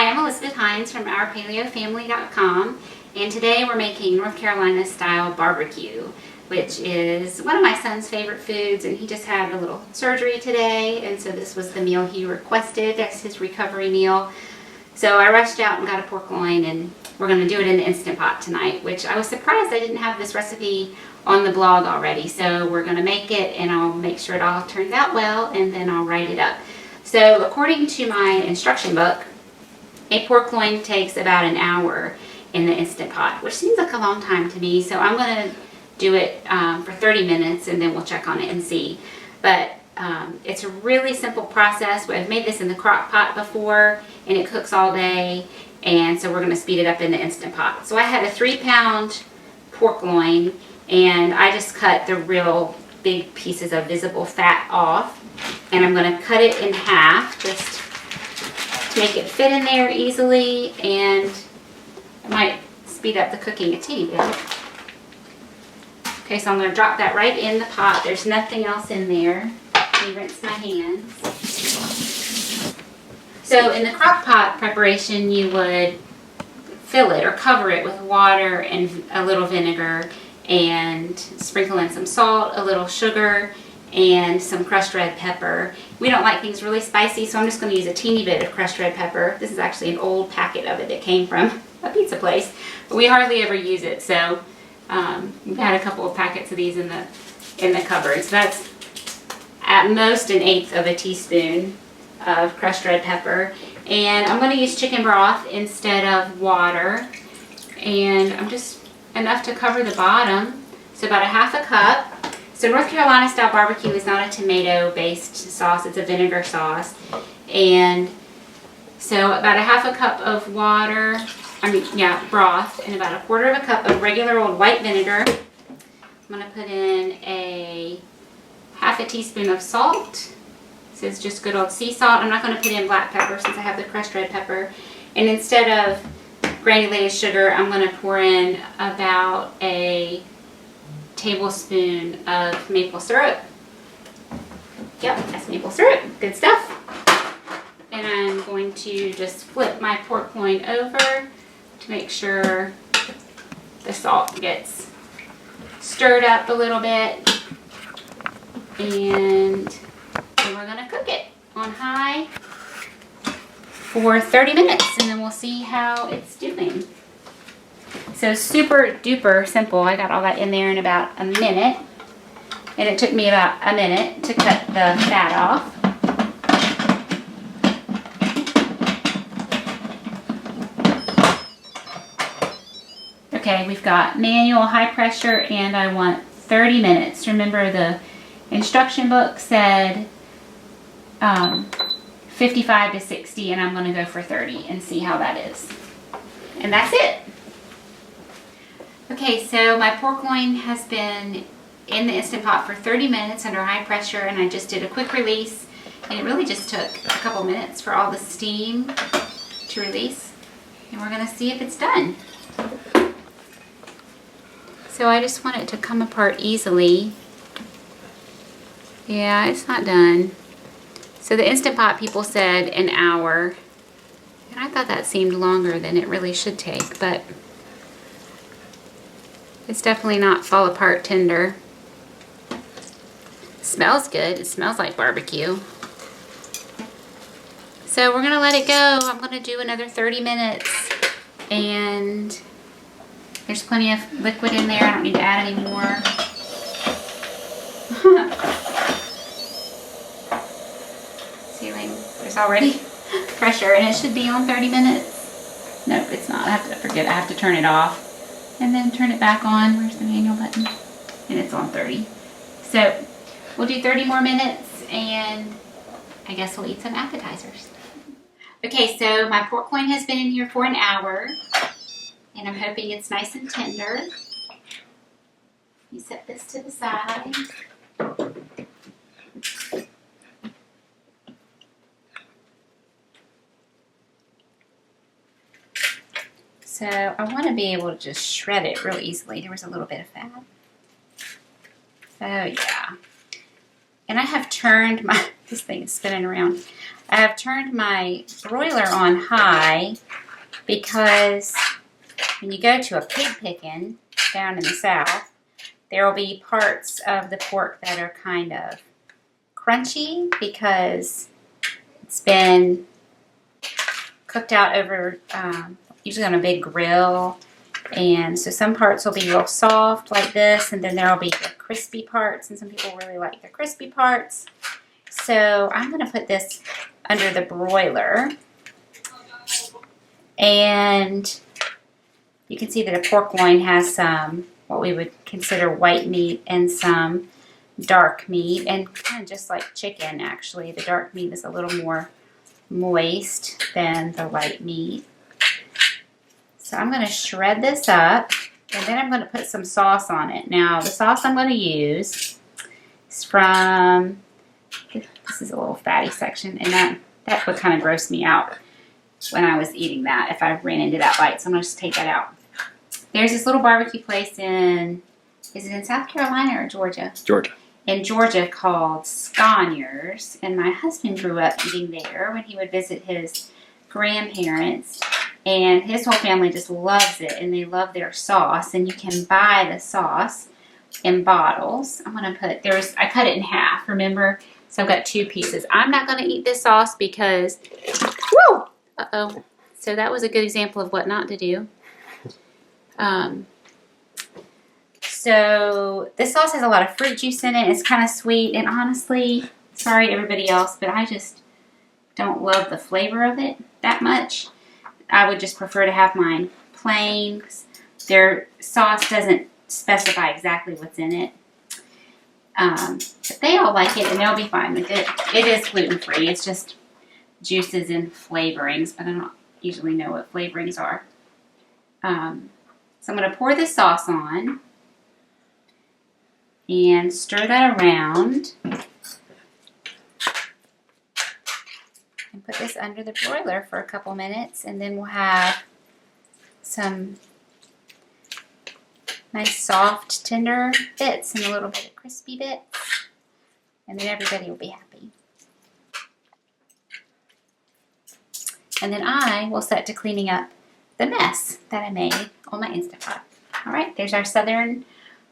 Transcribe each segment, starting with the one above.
I'm Elizabeth Hines from OurPaleoFamily.com, and today we're making North Carolina style barbecue, which is one of my son's favorite foods, and he just had a little surgery today, and so this was the meal he requested. That's his recovery meal. So I rushed out and got a pork loin, and we're going to do it in the Instant Pot tonight, which I was surprised I didn't have this recipe on the blog already. So we're going to make it, and I'll make sure it all turns out well, and then I'll write it up. So according to my instruction book, a pork loin takes about an hour in the Instant Pot, which seems like a long time to me. So I'm going to do it for 30 minutes, and then we'll check on it and see. But it's a really simple process. I've made this in the crock pot before, and it cooks all day. And so we're going to speed it up in the Instant Pot. So I had a 3-pound pork loin, and I just cut the real big pieces of visible fat off. And I'm going to cut it in half just to make it fit in there easily, and it might speed up the cooking a teeny bit. Okay, so I'm going to drop that right in the pot. There's nothing else in there. Let me rinse my hands. So in the crock pot preparation, you would fill it or cover it with water and a little vinegar, and sprinkle in some salt, a little sugar, and some crushed red pepper. We don't like things really spicy, so I'm just going to use a teeny bit of crushed red pepper. This is actually an old packet of it that came from a pizza place, but we hardly ever use it. So we've had a couple of packets of these in the cupboard. So that's at most 1/8 of a teaspoon of crushed red pepper. And I'm going to use chicken broth instead of water, and I'm just enough to cover the bottom. So about 1/2 cup. So North Carolina style barbecue is not a tomato based sauce, it's a vinegar sauce. And so about 1/2 cup of water, broth, and about 1/4 cup of regular old white vinegar. I'm going to put in a 1/2 teaspoon of salt. This is just good old sea salt. I'm not going to put in black pepper since I have the crushed red pepper. And instead of granulated sugar, I'm going to pour in about a tablespoon of maple syrup. Yep, that's maple syrup. Good stuff. And I'm going to just flip my pork loin over to make sure the salt gets stirred up a little bit. And then we're going to cook it on high for 30 minutes, and then we'll see how it's doing. So super duper simple. I got all that in there in about a minute, and it took me about a minute to cut the fat off. Okay, we've got manual, high pressure, and I want 30 minutes. Remember, the instruction book said 55 to 60, and I'm going to go for 30 and see how that is. And that's it. Okay, so my pork loin has been in the Instant Pot for 30 minutes under high pressure, and I just did a quick release, and it really just took a couple minutes for all the steam to release, and we're going to see if it's done. So I just want it to come apart easily. Yeah, it's not done. So the Instant Pot people said an hour, and I thought that seemed longer than it really should take, but it's definitely not fall apart tender. Smells good. It smells like barbecue. So we're going to let it go. I'm going to do another 30 minutes, and there's plenty of liquid in there. I don't need to add any more. See, there's already pressure, and it should be on 30 minutes. Nope, it's not. I have to turn it off and then turn it back on. Where's the manual button? And it's on 30. So we'll do 30 more minutes, and I guess we'll eat some appetizers. Okay, so my pork loin has been in here for an hour, and I'm hoping it's nice and tender. Let me set this to the side. So I want to be able to just shred it real easily. There was a little bit of fat. So yeah. And I have turned my This thing is spinning around. I have turned my broiler on high because when you go to a pig picking down in the south, there will be parts of the pork that are kind of crunchy because it's been cooked out over, usually on a big grill. And so some parts will be real soft like this, and then there will be the crispy parts, and some people really like the crispy parts. So I'm going to put this under the broiler, and you can see that a pork loin has some what we would consider white meat and some dark meat, and kind of just like chicken actually, the dark meat is a little more moist than the white meat. So I'm going to shred this up, and then I'm going to put some sauce on it. Now the sauce I'm going to use is from, this is a little fatty section, and that would kind of gross me out when I was eating that if I ran into that bite, so I'm going to just take that out. There's this little barbecue place in, is it in South Carolina or Georgia? Georgia. In Georgia called Sconiers, and my husband grew up eating there when he would visit his grandparents, and his whole family just loves it, and they love their sauce, and you can buy the sauce in bottles. I'm going to put, I cut it in half, remember? So I've got 2 pieces. I'm not going to eat this sauce because, woo! Uh-oh. So that was a good example of what not to do. So this sauce has a lot of fruit juice in it. It's kind of sweet, and honestly, sorry everybody else, but I just don't love the flavor of it that much. I would just prefer to have mine plain. Their sauce doesn't specify exactly what's in it. But they all like it, and they'll be fine with it. It is gluten-free. It's just juices and flavorings, but I don't usually know what flavorings are. So I'm going to pour this sauce on and stir that around and put this under the broiler for a couple minutes, and then we'll have some nice soft tender bits and a little bit of crispy bits, and then everybody will be happy. And then I will set to cleaning up the mess that I made on my Instant Pot. All right, there's our Southern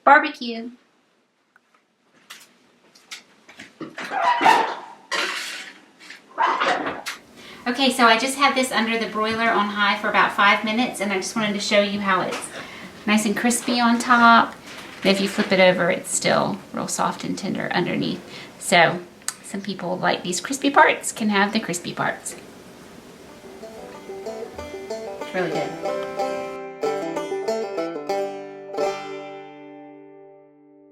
barbecue. Okay, so I just had this under the broiler on high for about 5 minutes, and I just wanted to show you how it's nice and crispy on top. And if you flip it over, it's still real soft and tender underneath. So some people like these crispy parts, can have the crispy parts. It's really good.